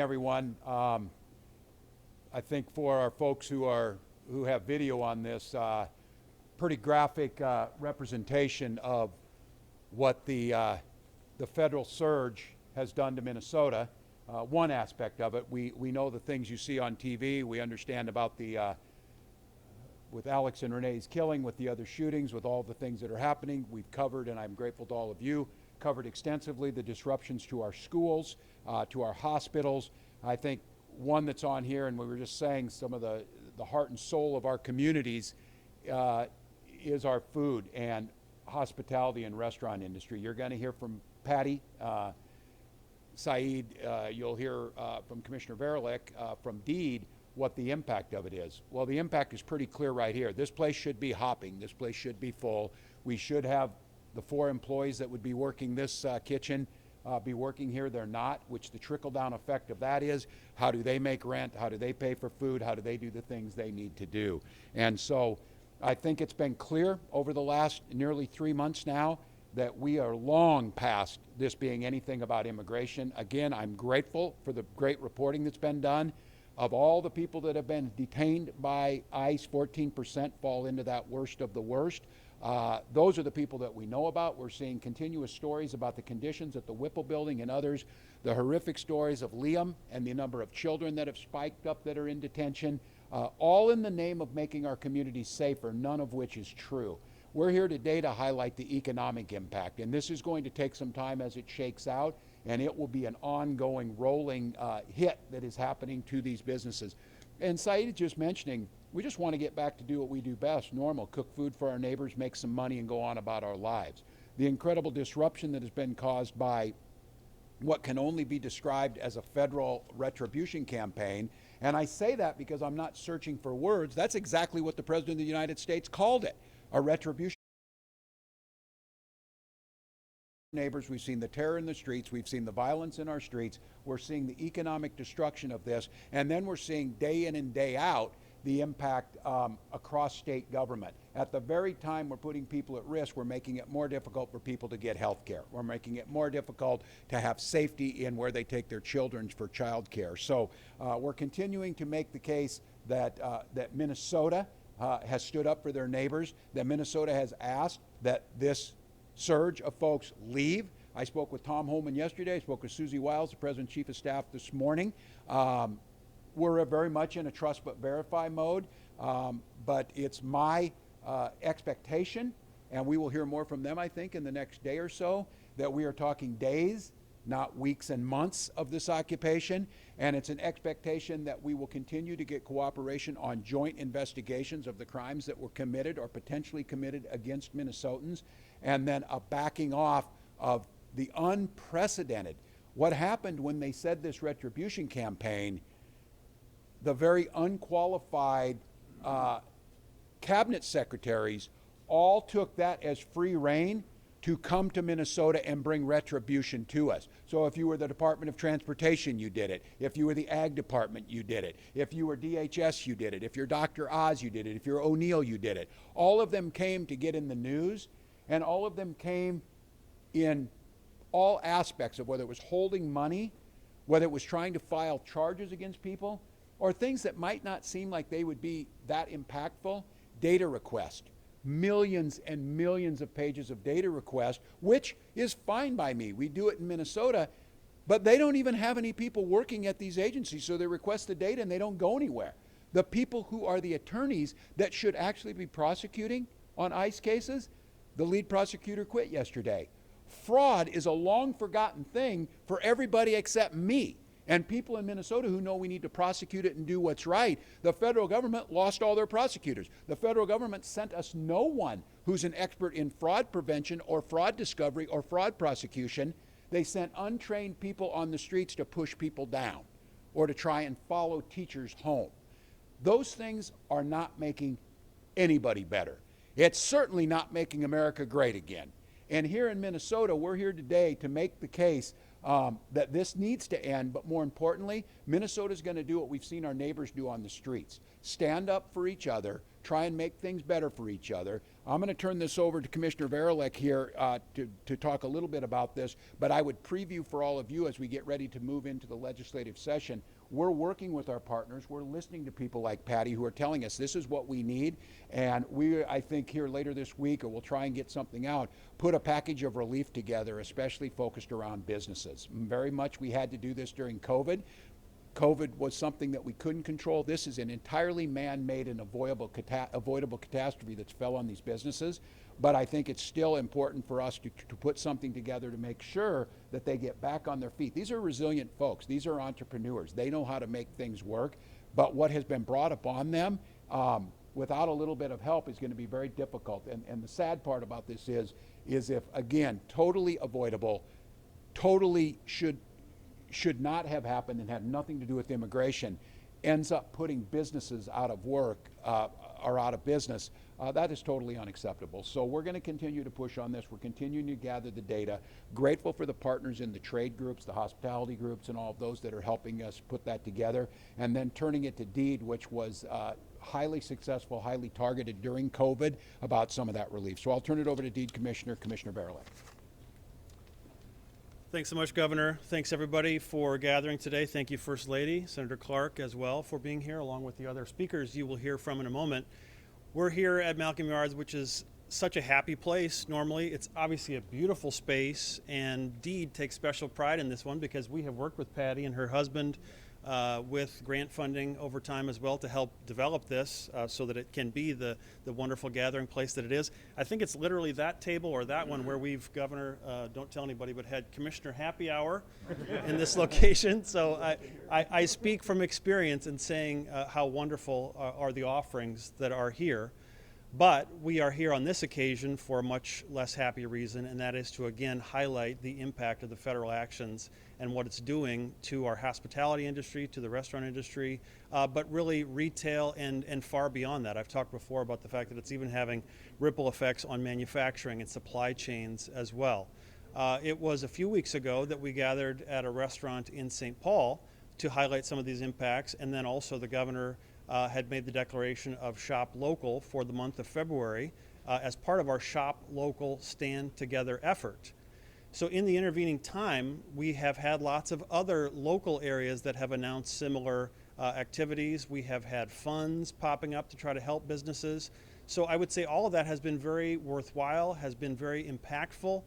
Everyone. I think for our folks who have video on this, pretty graphic representation of what the federal surge has done to Minnesota. One aspect of it, we know the things you see on TV. We understand about with Alex and Renee's killing, with the other shootings, with all the things that are happening. We've covered, and I'm grateful to all of you, covered extensively the disruptions to our schools, to our hospitals. I think one that's on here, and we were just saying some of the heart and soul of our communities is our food and hospitality and restaurant industry. You're going to hear from Patty, Saeed, you'll hear from Commissioner Verelik, from Deed, what the impact of it is. Well, the impact is pretty clear right here. This place should be hopping. This place should be full. We should have the 4 employees that would be working this kitchen be working here. They're not, which the trickle-down effect of that is, how do they make rent? How do they pay for food? How do they do the things they need to do? And so I think it's been clear over the last nearly 3 months now that we are long past this being anything about immigration. Again, I'm grateful for the great reporting that's been done. Of all the people that have been detained by ICE, 14% fall into that worst of the worst. Those are the people that we know about. We're seeing continuous stories about the conditions at the Whipple building and others, the horrific stories of Liam and the number of children that have spiked up that are in detention, all in the name of making our communities safer, none of which is true. We're here today to highlight the economic impact, and this is going to take some time as it shakes out, and it will be an ongoing rolling hit that is happening to these businesses. And Saeed just mentioning, we just want to get back to do what we do best, normal, cook food for our neighbors, make some money, and go on about our lives. The incredible disruption that has been caused by what can only be described as a federal retribution campaign, and I say that because I'm not searching for words. That's exactly what the President of the United States called it, a retribution. Neighbors, we've seen the terror in the streets, we've seen the violence in our streets, we're seeing the economic destruction of this, and then we're seeing day in and day out the impact across state government. At the very time we're putting people at risk, we're making it more difficult for people to get health care. We're making it more difficult to have safety in where they take their children for child care. So we're continuing to make the case that Minnesota has stood up for their neighbors, that Minnesota has asked that this surge of folks leave. I spoke with Tom Homan yesterday. I spoke with Susie Wiles, the President's Chief of Staff, this morning. We're very much in a trust but verify mode, but it's my expectation, and we will hear more from them, I think, in the next day or so, that we are talking days, not weeks and months of this occupation, and it's an expectation that we will continue to get cooperation on joint investigations of the crimes that were committed or potentially committed against Minnesotans, and then a backing off of the unprecedented. What happened when they said this retribution campaign, the very unqualified cabinet secretaries all took that as free rein to come to Minnesota and bring retribution to us. So if you were the Department of Transportation, you did it. If you were the Ag Department, you did it. If you were DHS, you did it. If you're Dr. Oz, you did it. If you're O'Neill, you did it. All of them came to get in the news, and all of them came in all aspects of whether it was holding money, whether it was trying to file charges against people, or things that might not seem like they would be that impactful. Data request. Millions and millions of pages of data request, which is fine by me. We do it in Minnesota, but they don't even have any people working at these agencies, so they request the data and they don't go anywhere. The people who are the attorneys that should actually be prosecuting on ICE cases, the lead prosecutor quit yesterday. Fraud is a long forgotten thing for everybody except me and people in Minnesota who know we need to prosecute it and do what's right. The federal government lost all their prosecutors. The federal government sent us no one who's an expert in fraud prevention or fraud discovery or fraud prosecution. They sent untrained people on the streets to push people down or to try and follow teachers home. Those things are not making anybody better. It's certainly not making America great again. And here in Minnesota, we're here today to make the case that this needs to end, but more importantly, Minnesota's going to do what we've seen our neighbors do on the streets. Stand up for each other, try and make things better for each other. I'm going to turn this over to Commissioner Varilek here to talk a little bit about this, but I would preview for all of you as we get ready to move into the legislative session. We're working with our partners. We're listening to people like Patty who are telling us this is what we need, and we, I think here later this week, or we'll try and get something out, put a package of relief together, especially focused around businesses. Very much we had to do this during COVID. COVID was something that we couldn't control. This is an entirely man-made and avoidable catastrophe that's fell on these businesses. But I think it's still important for us to put something together to make sure that they get back on their feet. These are resilient folks. These are entrepreneurs. They know how to make things work. But what has been brought upon them without a little bit of help is going to be very difficult. And the sad part about this is if, again, totally avoidable, totally should not have happened and had nothing to do with immigration, ends up putting businesses out of work or out of business, that is totally unacceptable. So we're going to continue to push on this. We're continuing to gather the data. Grateful for the partners in the trade groups, the hospitality groups, and all of those that are helping us put that together. And then turning it to DEED, which was highly successful, highly targeted during COVID, about some of that relief. So I'll turn it over to DEED Commissioner Varilek. Thanks so much, Governor. Thanks, everybody, for gathering today. Thank you, First Lady, Senator Clark, as well, for being here, along with the other speakers you will hear from in a moment. We're here at Malcolm Yards, which is such a happy place. Normally, it's obviously a beautiful space, and DEED takes special pride in this one because we have worked with Patty and her husband with grant funding over time as well to help develop this so that it can be the wonderful gathering place that it is. I think it's literally that table or that one where we've, Governor, don't tell anybody, but had Commissioner Happy Hour in this location. So I speak from experience in saying how wonderful are the offerings that are here. But we are here on this occasion for a much less happy reason, and that is to again highlight the impact of the federal actions and what it's doing to our hospitality industry, to the restaurant industry, but really retail and far beyond that. I've talked before about the fact that it's even having ripple effects on manufacturing and supply chains as well. It was a few weeks ago that we gathered at a restaurant in St. Paul to highlight some of these impacts, and then also the governor had made the declaration of Shop Local for the month of February as part of our Shop Local Stand Together effort. So in the intervening time, we have had lots of other local areas that have announced similar activities. We have had funds popping up to try to help businesses. So I would say all of that has been very worthwhile, has been very impactful,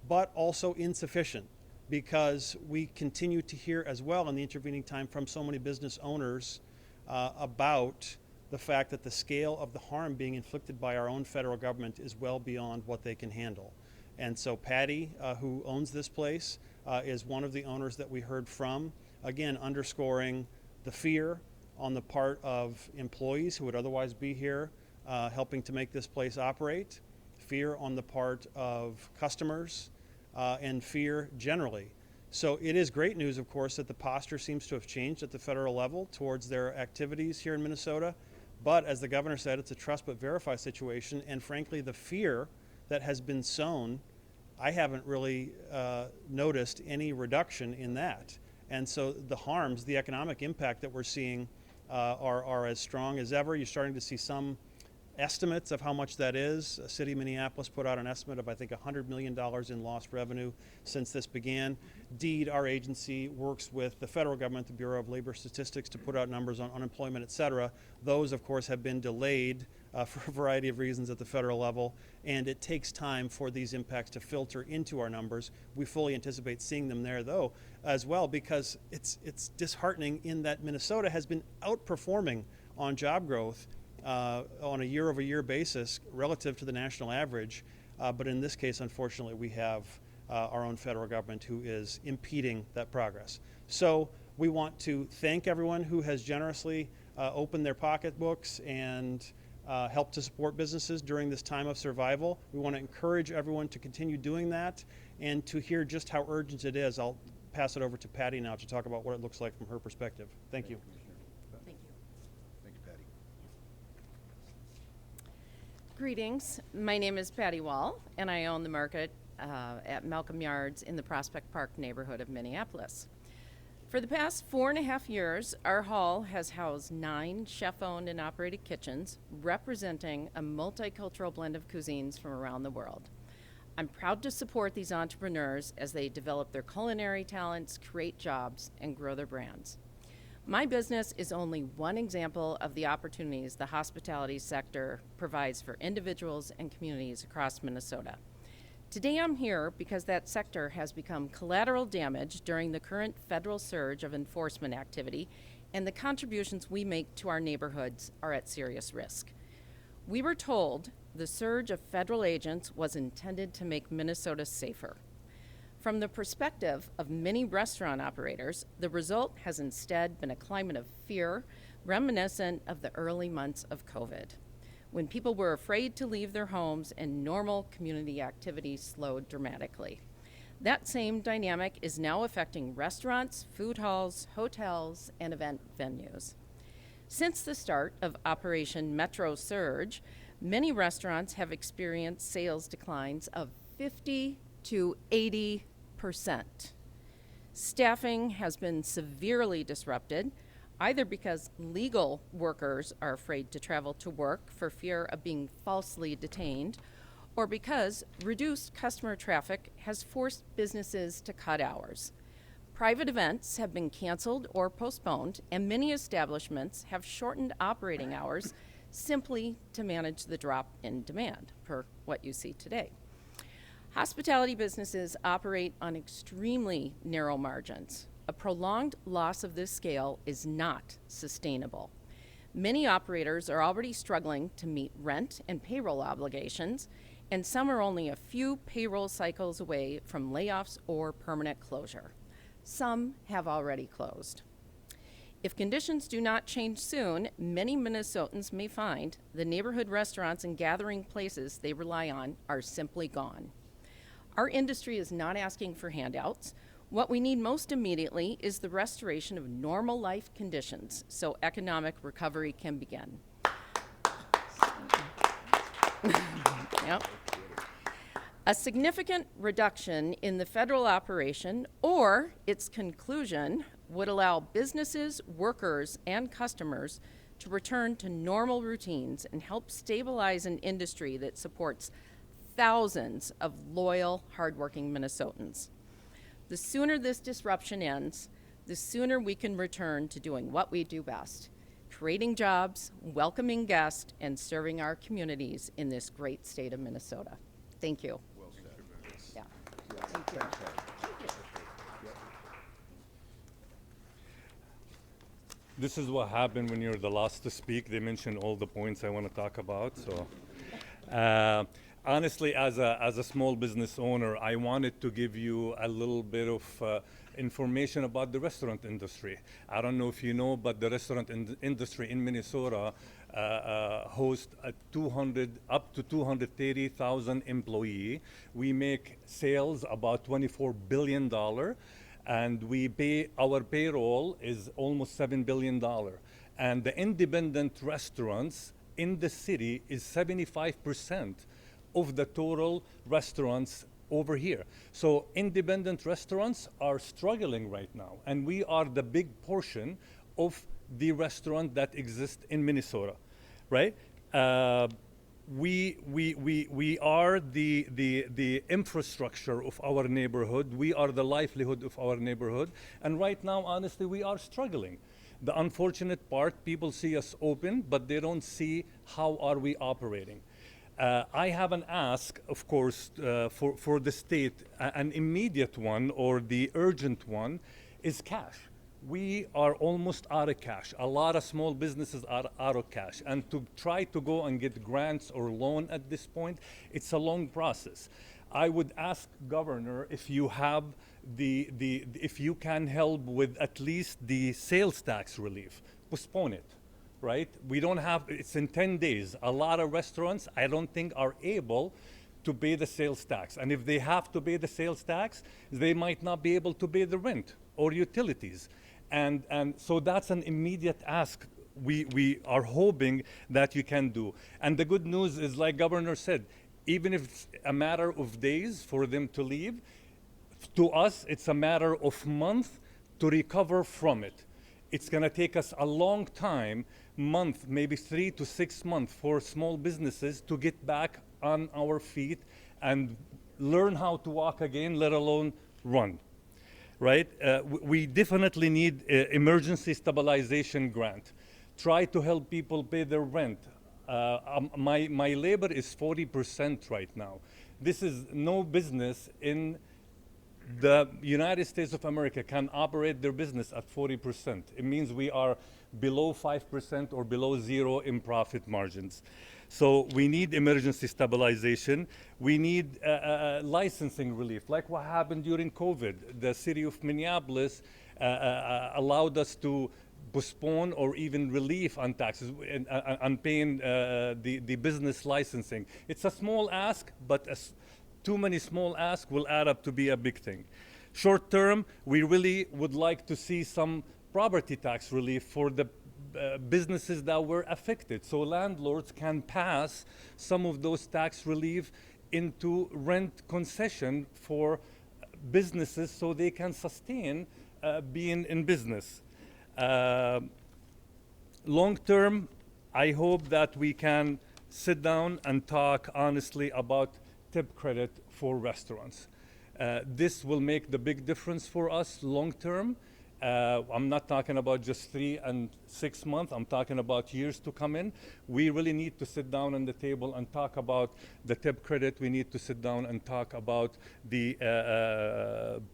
but also insufficient, because we continue to hear as well in the intervening time from so many business owners about the fact that the scale of the harm being inflicted by our own federal government is well beyond what they can handle. And so Patty, who owns this place, is one of the owners that we heard from, again underscoring the fear on the part of employees who would otherwise be here helping to make this place operate, fear on the part of customers, and fear generally. So it is great news, of course, that the posture seems to have changed at the federal level towards their activities here in Minnesota. But as the governor said, it's a trust but verify situation. And frankly, the fear that has been sown, I haven't really noticed any reduction in that. And so the harms, the economic impact that we're seeing are as strong as ever. You're starting to see some estimates of how much that is. City of Minneapolis put out an estimate of, I think, $100 million in lost revenue since this began. DEED, our agency, works with the federal government, the Bureau of Labor Statistics, to put out numbers on unemployment, et cetera. Those, of course, have been delayed for a variety of reasons at the federal level, and it takes time for these impacts to filter into our numbers. We fully anticipate seeing them there, though, as well, because it's disheartening in that Minnesota has been outperforming on job growth on a year-over-year basis relative to the national average. But in this case, unfortunately, we have our own federal government who is impeding that progress. So we want to thank everyone who has generously opened their pocketbooks and helped to support businesses during this time of survival. We want to encourage everyone to continue doing that, and to hear just how urgent it is, I'll pass it over to Patty now to talk about what it looks like from her perspective. Thank you. Greetings. My name is Patty Wall, and I own the market at Malcolm Yards in the Prospect Park neighborhood of Minneapolis. For the past 4.5 years, our hall has housed 9 chef-owned and operated kitchens representing a multicultural blend of cuisines from around the world. I'm proud to support these entrepreneurs as they develop their culinary talents, create jobs, and grow their brands. My business is only one example of the opportunities the hospitality sector provides for individuals and communities across Minnesota. Today I'm here because that sector has become collateral damage during the current federal surge of enforcement activity, and the contributions we make to our neighborhoods are at serious risk. We were told the surge of federal agents was intended to make Minnesota safer. From the perspective of many restaurant operators, the result has instead been a climate of fear reminiscent of the early months of COVID, when people were afraid to leave their homes and normal community activities slowed dramatically. That same dynamic is now affecting restaurants, food halls, hotels, and event venues. Since the start of Operation Metro Surge, many restaurants have experienced sales declines of 50 to 80%. Staffing has been severely disrupted, either because legal workers are afraid to travel to work for fear of being falsely detained, or because reduced customer traffic has forced businesses to cut hours. Private events have been canceled or postponed, and many establishments have shortened operating hours simply to manage the drop in demand, per what you see today. Hospitality businesses operate on extremely narrow margins. A prolonged loss of this scale is not sustainable. Many operators are already struggling to meet rent and payroll obligations, and some are only a few payroll cycles away from layoffs or permanent closure. Some have already closed. If conditions do not change soon, many Minnesotans may find the neighborhood restaurants and gathering places they rely on are simply gone. Our industry is not asking for handouts. What we need most immediately is the restoration of normal life conditions so economic recovery can begin. Yep. A significant reduction in the federal operation or its conclusion would allow businesses, workers, and customers to return to normal routines and help stabilize an industry that supports thousands of loyal, hardworking Minnesotans. The sooner this disruption ends, the sooner we can return to doing what we do best, creating jobs, welcoming guests, and serving our communities in this great state of Minnesota. Thank you. Well said. Yeah. Thank you. This is what happened when you're the last to speak. They mentioned all the points I want to talk about. So, honestly, as a small business owner, I wanted to give you a little bit of information about the restaurant industry. I don't know if you know, but the restaurant industry in Minnesota hosts up to 230,000 employees. We make sales about $24 billion. And our payroll is almost $7 billion. And the independent restaurants in the city is 75% of the total restaurants over here. So independent restaurants are struggling right now. And we are the big portion of the restaurant that exist in Minnesota, right? We are the infrastructure of our neighborhood. We are the livelihood of our neighborhood. And right now, honestly, we are struggling. The unfortunate part, people see us open, but they don't see how are we operating. I have an ask, of course, for the state. An immediate one or the urgent one is cash. We are almost out of cash. A lot of small businesses are out of cash. And to try to go and get grants or loan at this point, it's a long process. I would ask Governor if you have if you can help with at least the sales tax relief. Postpone it, right? We don't have, it's in 10 days. A lot of restaurants, I don't think, are able to pay the sales tax. And if they have to pay the sales tax, they might not be able to pay the rent or utilities. And so that's an immediate ask we are hoping that you can do. And the good news is, like Governor said, even if it's a matter of days for them to leave, to us, it's a matter of months to recover from it. It's going to take us a long time, month, maybe 3 to 6 months for small businesses to get back on our feet and learn how to walk again, let alone run. Right? We definitely need emergency stabilization grant. Try to help people pay their rent. My labor is 40% right now. This is no business in the United States of America can operate their business at 40%. It means we are below 5% or below zero in profit margins. So we need emergency stabilization. We need licensing relief, like what happened during COVID. The city of Minneapolis allowed us to postpone or even relief on taxes and on paying the business licensing. It's a small ask, but too many small asks will add up to be a big thing. Short term, we really would like to see some property tax relief for the businesses that were affected, so landlords can pass some of those tax relief into rent concession for businesses so they can sustain being in business. Long term, I hope that we can sit down and talk honestly about tip credit for restaurants. This will make the big difference for us long term. I'm not talking about just 3 and 6 months. I'm talking about years to come in. We really need to sit down on the table and talk about the tip credit. We need to sit down and talk about the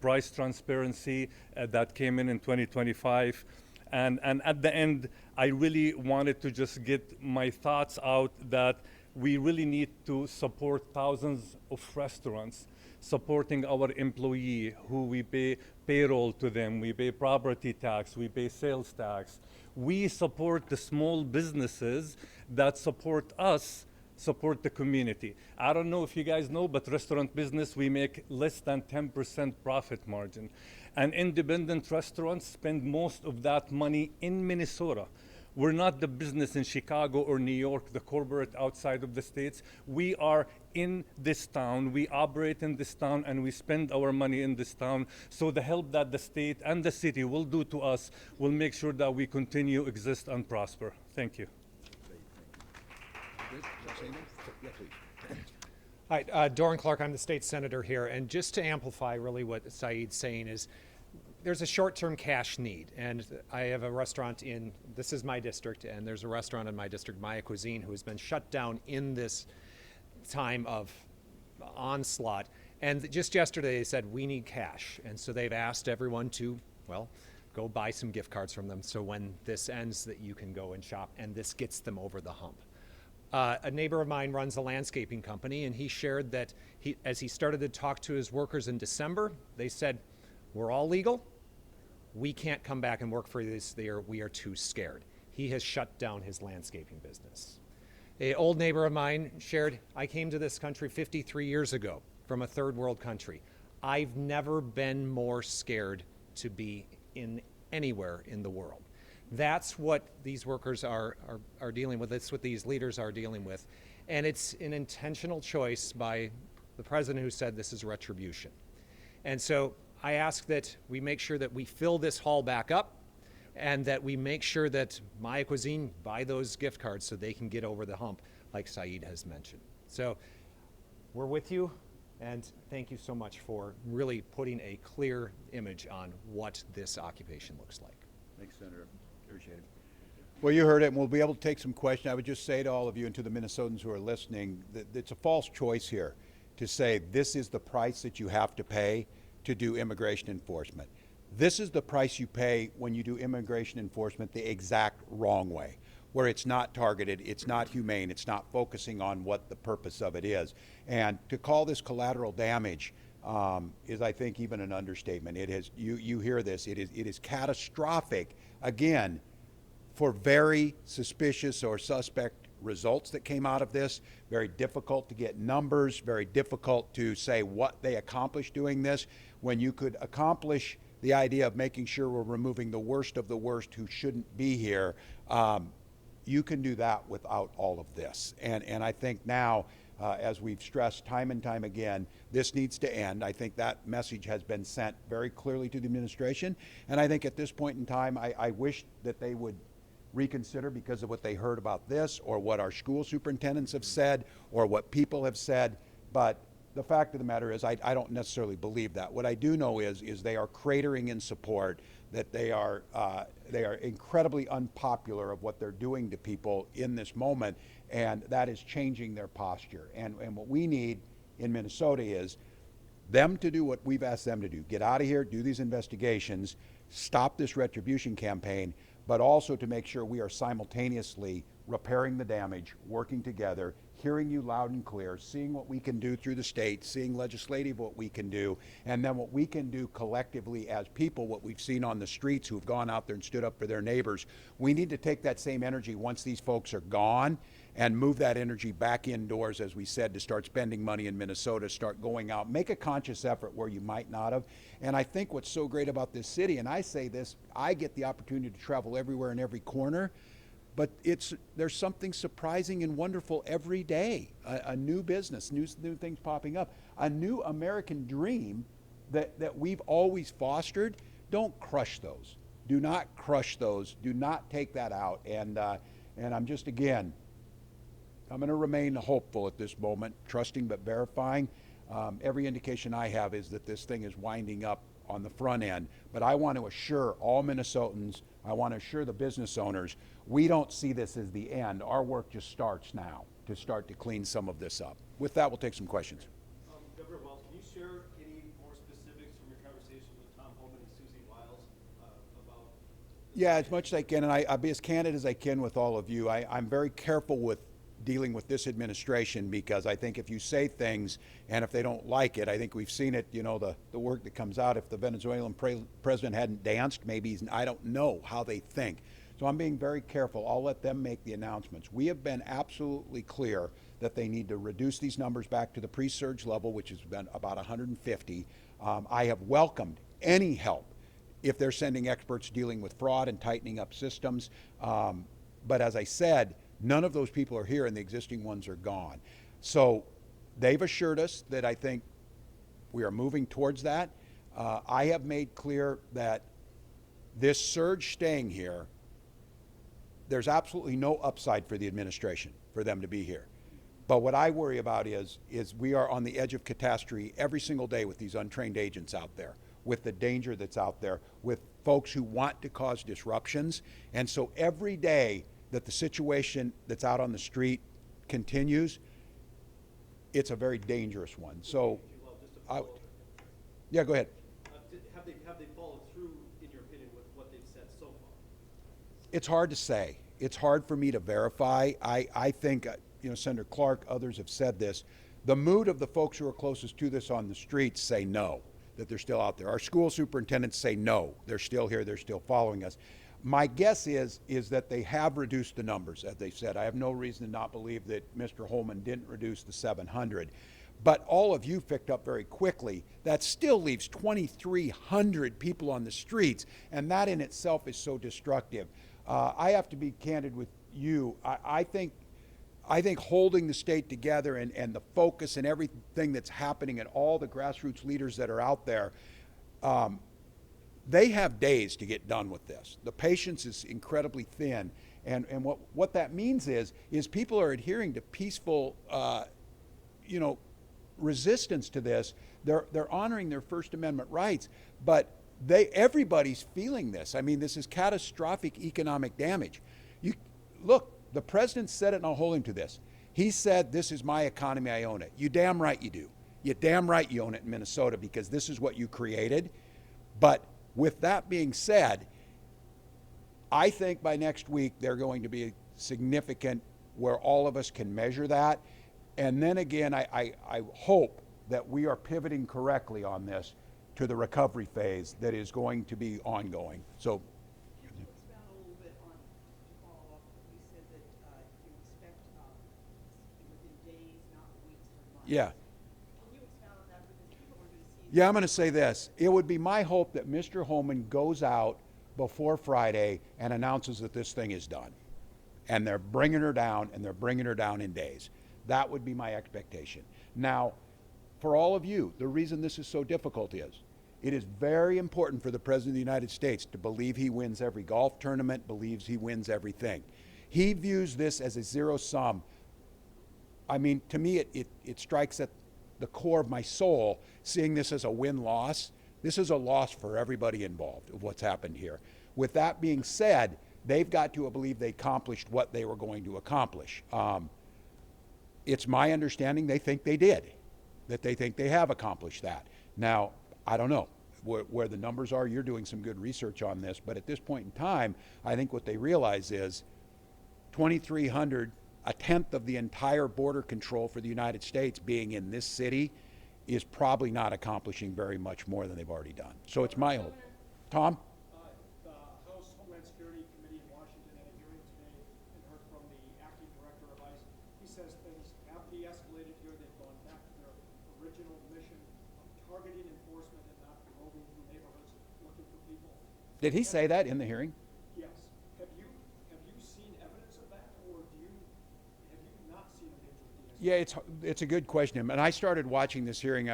price transparency that came in 2025. And at the end, I really wanted to just get my thoughts out that we really need to support thousands of restaurants, supporting our employee who we pay payroll to them, we pay property tax, we pay sales tax. We support the small businesses that support us, support the community. I don't know if you guys know, but restaurant business, we make less than 10% profit margin. And independent restaurants spend most of that money in Minnesota. We're not the business in Chicago or New York, the corporate outside of the States. We are in this town, we operate in this town, and we spend our money in this town. So the help that the state and the city will do to us will make sure that we continue, exist, and prosper. Thank you. Hi, Doran Clark, I'm the state senator here, and just to amplify really what Saeed's saying is, there's a short-term cash need, and I have a restaurant this is my district, and there's a restaurant in my district, Maya Cuisine, who has been shut down in this time of onslaught. And just yesterday they said, we need cash. And so they've asked everyone to, well, go buy some gift cards from them so when this ends that you can go and shop, and this gets them over the hump. A neighbor of mine runs a landscaping company, and he shared that as he started to talk to his workers in December, they said, we're all legal. We can't come back and work for this year. We are too scared. He has shut down his landscaping business. An old neighbor of mine shared, I came to this country 53 years ago from a third world country. I've never been more scared to be in anywhere in the world. That's what these workers are dealing with. That's what these leaders are dealing with. And it's an intentional choice by the president who said this is retribution. And so I ask that we make sure that we fill this hall back up and that we make sure that Maya Cuisine buy those gift cards so they can get over the hump, like Saeed has mentioned. So we're with you, and thank you so much for really putting a clear image on what this occupation looks like. Thanks, Senator. Appreciate it. Well, you heard it, and we'll be able to take some questions. I would just say to all of you and to the Minnesotans who are listening that it's a false choice here to say this is the price that you have to pay to do immigration enforcement. This is the price you pay when you do immigration enforcement the exact wrong way, where it's not targeted, it's not humane, it's not focusing on what the purpose of it is. And to call this collateral damage is, I think, even an understatement. It has, you hear this, it is catastrophic, again, for very suspicious or suspect results that came out of this. Very difficult to get numbers, very difficult to say what they accomplished doing this, when you could accomplish the idea of making sure we're removing the worst of the worst who shouldn't be here. You can do that without all of this. And I think now as we've stressed time and time again, this needs to end. I think that message has been sent very clearly to the administration. And I think at this point in time, I wish that they would reconsider because of what they heard about this or what our school superintendents have said or what people have said. But the fact of the matter is I don't necessarily believe that. What I do know is they are cratering in support, that they are incredibly unpopular of what they're doing to people in this moment, and that is changing their posture. And what we need in Minnesota is them to do what we've asked them to do. Get out of here, do these investigations, stop this retribution campaign, but also to make sure we are simultaneously repairing the damage, working together, hearing you loud and clear, seeing what we can do through the state, seeing legislative what we can do, and then what we can do collectively as people, what we've seen on the streets who have gone out there and stood up for their neighbors. We need to take that same energy once these folks are gone and move that energy back indoors, as we said, to start spending money in Minnesota, start going out, make a conscious effort where you might not have. And I think what's so great about this city, and I say this, I get the opportunity to travel everywhere in every corner, but there's something surprising and wonderful every day. A new business, new things popping up, a new American dream that we've always fostered. Don't crush those. Do not crush those. Do not take that out. And I'm just, again, I'm going to remain hopeful at this moment, trusting but verifying. Every indication I have is that this thing is winding up on the front end. But I want to assure all Minnesotans, I want to assure the business owners, we don't see this as the end. Our work just starts now to start to clean some of this up. With that, we'll take some questions. Governor Wells, can you share any more specifics from your conversation with Tom Homan and Susie Wiles about? Yeah, as much as I can, and I'll be as candid as I can with all of you. I'm very careful with dealing with this administration because I think if you say things and if they don't like it, I think we've seen it, you know, the work that comes out. If the Venezuelan president hadn't danced, maybe I don't know how they think. So I'm being very careful. I'll let them make the announcements. We have been absolutely clear that they need to reduce these numbers back to the pre-surge level, which has been about 150. I have welcomed any help if they're sending experts dealing with fraud and tightening up systems. But as I said, none of those people are here and the existing ones are gone. So they've assured us that I think we are moving towards that. I have made clear that this surge staying here, there's absolutely no upside for the administration for them to be here. But what I worry about is we are on the edge of catastrophe every single day with these untrained agents out there, with the danger that's out there, with folks who want to cause disruptions. And so every day that the situation that's out on the street continues, it's a very dangerous one. So, yeah, go ahead. Have they followed through, in your opinion, with what they've said so far? It's hard to say. It's hard for me to verify. I think, you know, Senator Clark, others have said this. The mood of the folks who are closest to this on the streets say no, that they're still out there. Our school superintendents say no, they're still here, they're still following us. My guess is that they have reduced the numbers, as they said. I have no reason to not believe that Mr. Holman didn't reduce the 700. But all of you picked up very quickly, that still leaves 2,300 people on the streets, and that in itself is so destructive. I have to be candid with you. I think holding the state together and the focus and everything that's happening and all the grassroots leaders that are out there, they have days to get done with this. The patience is incredibly thin. And what that means is people are adhering to peaceful, resistance to this. They're honoring their First Amendment rights, but everybody's feeling this. I mean, this is catastrophic economic damage. Look, the president said it, and I'll hold him to this. He said, "This is my economy, I own it." You damn right you do. You damn right you own it in Minnesota because this is what you created. But with that being said, I think by next week they're going to be significant where all of us can measure that. And then again, I hope that we are pivoting correctly on this to the recovery phase that is going to be ongoing. So, Can you expound a little bit on, to follow up, you said that you expect within days, not weeks or months. yeah. Can you expound on that, because people are going to see. Yeah, I'm going to say this. It would be my hope that Mr. Holman goes out before Friday and announces that this thing is done. And they're bringing her down, and they're bringing her down in days. That would be my expectation. Now, for all of you, the reason this is so difficult is it is very important for the President of the United States to believe he wins every golf tournament, believes he wins everything. He views this as a zero sum. I mean, to me, it strikes at the core of my soul, seeing this as a win-loss. This is a loss for everybody involved of what's happened here. With that being said, they've got to believe they accomplished what they were going to accomplish. It's my understanding they think they did, that they think they have accomplished that. Now, I don't know where the numbers are. You're doing some good research on this, but at this point in time, I think what they realize is 2,300, a tenth of the entire border control for the United States being in this city is probably not accomplishing very much more than they've already done. So it's my hope. Tom? The House Homeland Security Committee in Washington had a hearing today and heard from the acting director of ICE. He says things have de-escalated here. They've gone back to their original mission of targeting enforcement and not roving through neighborhoods looking for people. Did he say that in the hearing? Yes. Have you seen evidence of that, or have you not seen a major de-escalation? Yeah, it's a good question, and I started watching this hearing.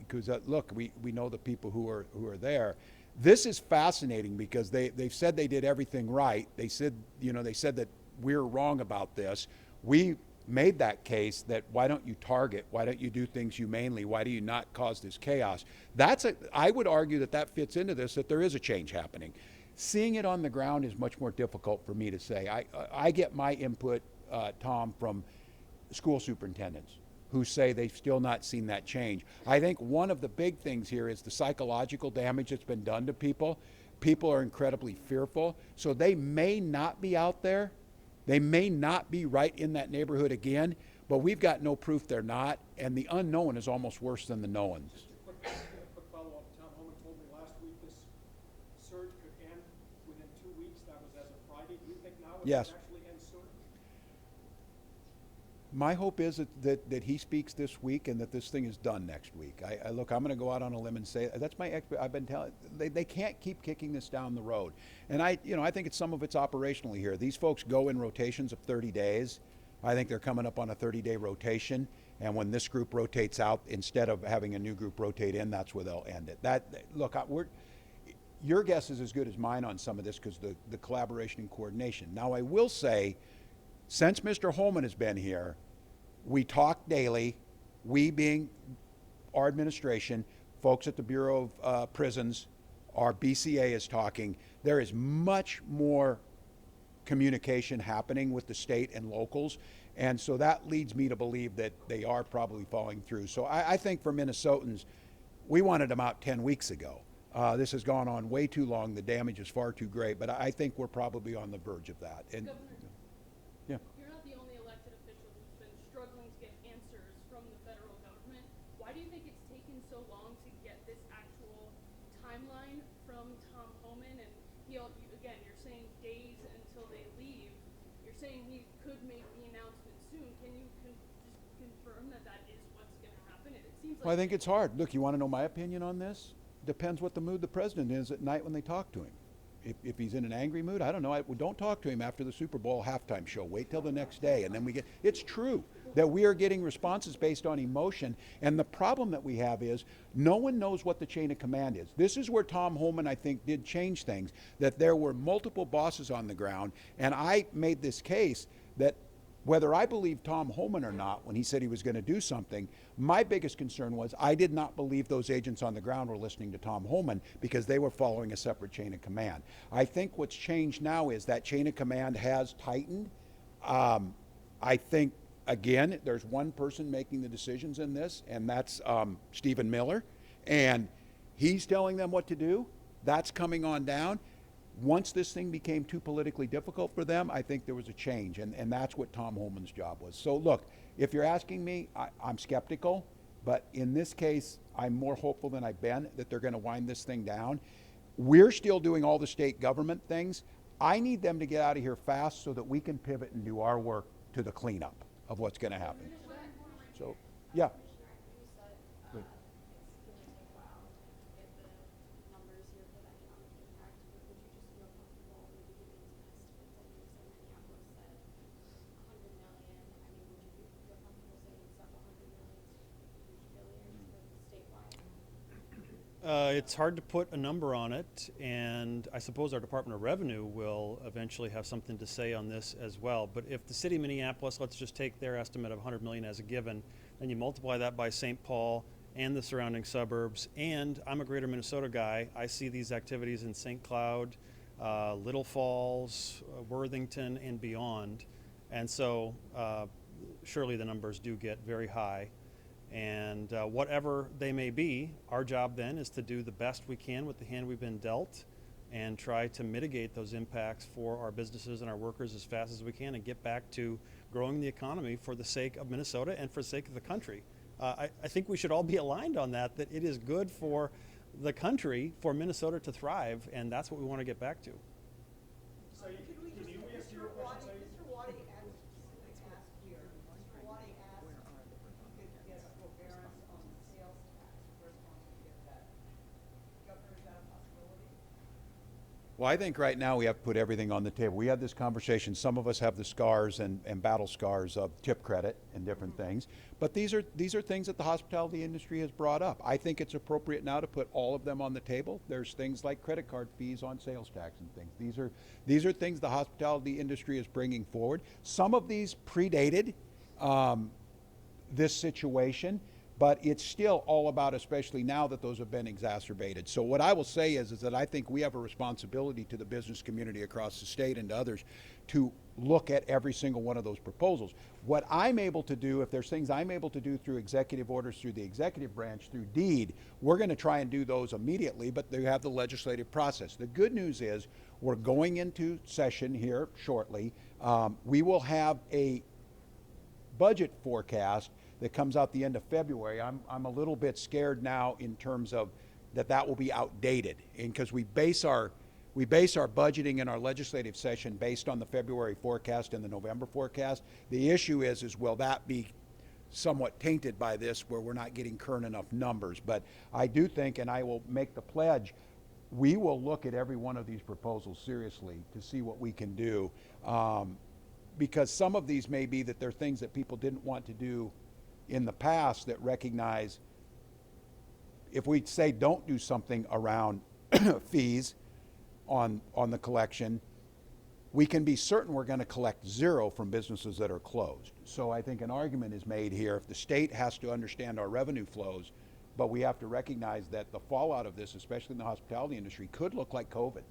Because look, we know the people who are there. This is fascinating because they've said they did everything right. They said that we're wrong about this. We made that case that why don't you target? Why don't you do things humanely? Why do you not cause this chaos? I would argue that fits into this, that there is a change happening. Seeing it on the ground is much more difficult for me to say. I get my input, Tom, from school superintendents who say they've still not seen that change. I think one of the big things here is the psychological damage that's been done to people. People are incredibly fearful, so they may not be out there. They may not be right in that neighborhood again, but we've got no proof they're not, and the unknown is almost worse than the knowns. Quick follow-up. Tom Homan told me last week this surge could end within 2 weeks. That was as of Friday. Do you think now it Yes. could actually end sooner? My hope is that he speaks this week and that this thing is done next week. I'm going to go out on a limb and say that's my. I've been telling they can't keep kicking this down the road, and I think some of it's operationally here. These folks go in rotations of 30 days. I think they're coming up on a 30-day rotation, and when this group rotates out, instead of having a new group rotate in, that's where they'll end it. Your guess is as good as mine on some of this because the collaboration and coordination. Now, I will say, since Mr. Holman has been here, we talk daily, we being our administration, folks at the Bureau of Prisons, our BCA is talking. There is much more communication happening with the state and locals, and so that leads me to believe that they are probably following through. So I think for Minnesotans, we wanted them out 10 weeks ago. This has gone on way too long. The damage is far too great, but I think we're probably on the verge of that. And yeah. You're not the only elected official who's been struggling to get answers from the federal government. Why do you think it's taken so long to get this actual timeline from Tom Homan? And again, you're saying days until they leave. You're saying he could make the announcement soon. Can you just confirm that is what's going to happen? It seems like. Well, I think it's hard. Look, you want to know my opinion on this? Depends what the mood the president is at night when they talk to him. If he's in an angry mood, I don't know. Don't talk to him after the Super Bowl halftime show. Wait till the next day, and then it's true that we are getting responses based on emotion, and the problem that we have is no one knows what the chain of command is. This is where Tom Homan, I think, did change things, that there were multiple bosses on the ground, and I made this case that whether I believe Tom Homan or not when he said he was going to do something, my biggest concern was I did not believe those agents on the ground were listening to Tom Homan because they were following a separate chain of command. I think what's changed now is that chain of command has tightened. I think, again, there's one person making the decisions in this, and that's Stephen Miller, and he's telling them what to do. That's coming on down. Once this thing became too politically difficult for them, I think there was a change, and that's what Tom Homan's job was. So look, if you're asking me, I'm skeptical, but in this case, I'm more hopeful than I've been that they're going to wind this thing down. We're still doing all the state government things. I need them to get out of here fast so that we can pivot and do our work to the cleanup of what's going to happen. So, yeah. Good. It's hard to put a number on it, and I suppose our Department of Revenue will eventually have something to say on this as well. But if the city of Minneapolis, let's just take their estimate of 100 million as a given, and you multiply that by St. Paul and the surrounding suburbs, and I'm a greater Minnesota guy, I see these activities in St. Cloud, Little Falls, Worthington, and beyond. And so surely the numbers do get very high. And whatever they may be, our job then is to do the best we can with the hand we've been dealt and try to mitigate those impacts for our businesses and our workers as fast as we can and get back to growing the economy for the sake of Minnesota and for the sake of the country. I think we should all be aligned on that it is good for the country, for Minnesota to thrive, and that's what we want to get back to. Saeed, can you answer your question, Saeed? Mr. Wadi asked here, Mr. Wadi asked if you could get a forbearance on the sales tax, corresponding to get that. Governor, is that a possibility? Well, I think right now we have to put everything on the table. We had this conversation. Some of us have the scars and battle scars of tip credit and different things. But these are things that the hospitality industry has brought up. I think it's appropriate now to put all of them on the table. There's things like credit card fees on sales tax and things. These are things the hospitality industry is bringing forward. Some of these predated this situation, but it's still all about, especially now that those have been exacerbated. So what I will say is that I think we have a responsibility to the business community across the state and to others to look at every single one of those proposals. What I'm able to do, if there's things I'm able to do through executive orders, through the executive branch, through deed, we're going to try and do those immediately, but they have the legislative process. The good news is we're going into session here shortly. We will have a budget forecast that comes out the end of February. I'm a little bit scared now in terms of that will be outdated, and because we base our budgeting in our legislative session based on the February forecast and the November forecast. The issue is will that be somewhat tainted by this, where we're not getting current enough numbers? But I do think, and I will make the pledge, we will look at every one of these proposals seriously to see what we can do, because some of these may be that they're things that people didn't want to do in the past, that recognize if we say don't do something around fees on the collection, we can be certain we're going to collect zero from businesses that are closed. So I think an argument is made here, if the state has to understand our revenue flows, but we have to recognize that the fallout of this, especially in the hospitality industry, could look like COVID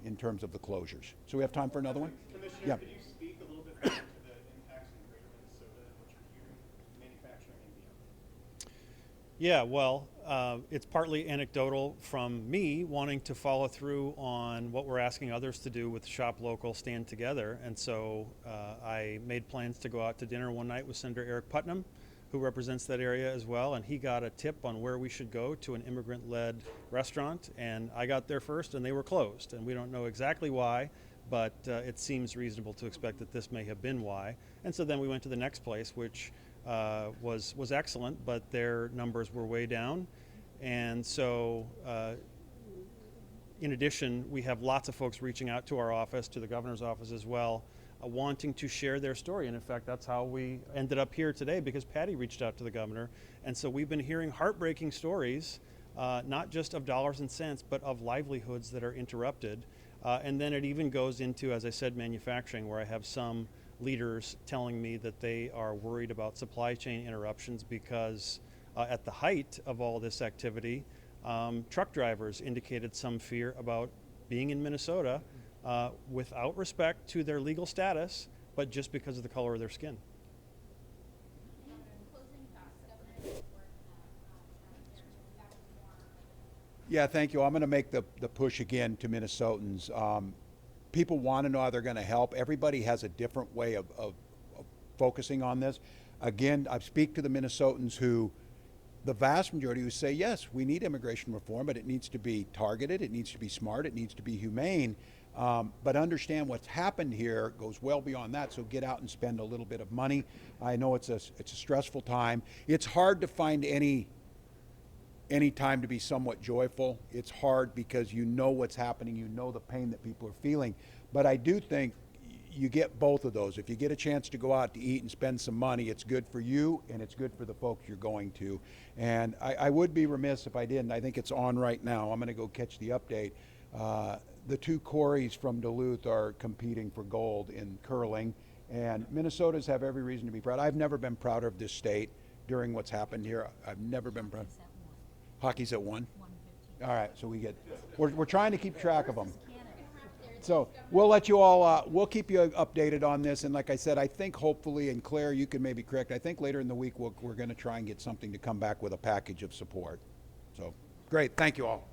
in terms of the closures. So we have time for another one? Commissioner, Yeah. could you speak a little bit more to the impacts in greater Minnesota and what you're hearing, manufacturing and beyond? Yeah, well, it's partly anecdotal from me wanting to follow through on what we're asking others to do with Shop Local, Stand Together. And so I made plans to go out to dinner one night with Senator Eric Putnam, who represents that area as well. And he got a tip on where we should go to an immigrant-led restaurant. And I got there first, and they were closed. And we don't know exactly why, but it seems reasonable to expect that this may have been why. And so then we went to the next place, which was excellent, but their numbers were way down. And so in addition, we have lots of folks reaching out to our office, to the governor's office as well, wanting to share their story. And in fact, that's how we ended up here today, because Patty reached out to the governor. And so we've been hearing heartbreaking stories, not just of dollars and cents, but of livelihoods that are interrupted. And then it even goes into, as I said, manufacturing, where I have some leaders telling me that they are worried about supply chain interruptions because at the height of all this activity, truck drivers indicated some fear about being in Minnesota without respect to their legal status, but just because of the color of their skin. Yeah, thank you. I'm going to make the push again to Minnesotans. People want to know how they're going to help. Everybody has a different way of focusing on this. Again, I speak to the Minnesotans who, the vast majority who say, yes, we need immigration reform, but it needs to be targeted, it needs to be smart, it needs to be humane. But understand what's happened here goes well beyond that, so get out and spend a little bit of money. I know it's a stressful time. It's hard to find any time to be somewhat joyful. It's hard because you know what's happening, you know the pain that people are feeling. But I do think, you get both of those. If you get a chance to go out to eat and spend some money, it's good for you and it's good for the folks you're going to. And I would be remiss if I didn't. I think it's on right now. I'm going to go catch the update. The two Coreys from Duluth are competing for gold in curling, and Minnesotans have every reason to be proud. I've never been prouder of this state during what's happened here. I've never been proud. Hockey's at 1? All right, so we're trying to keep track of them. So we'll let you all, we'll keep you updated on this. And like I said, I think hopefully, and Claire, you can maybe correct, I think later in the week we're going to try and get something to come back with a package of support. So great, thank you all.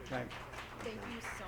Thanks. Thank you so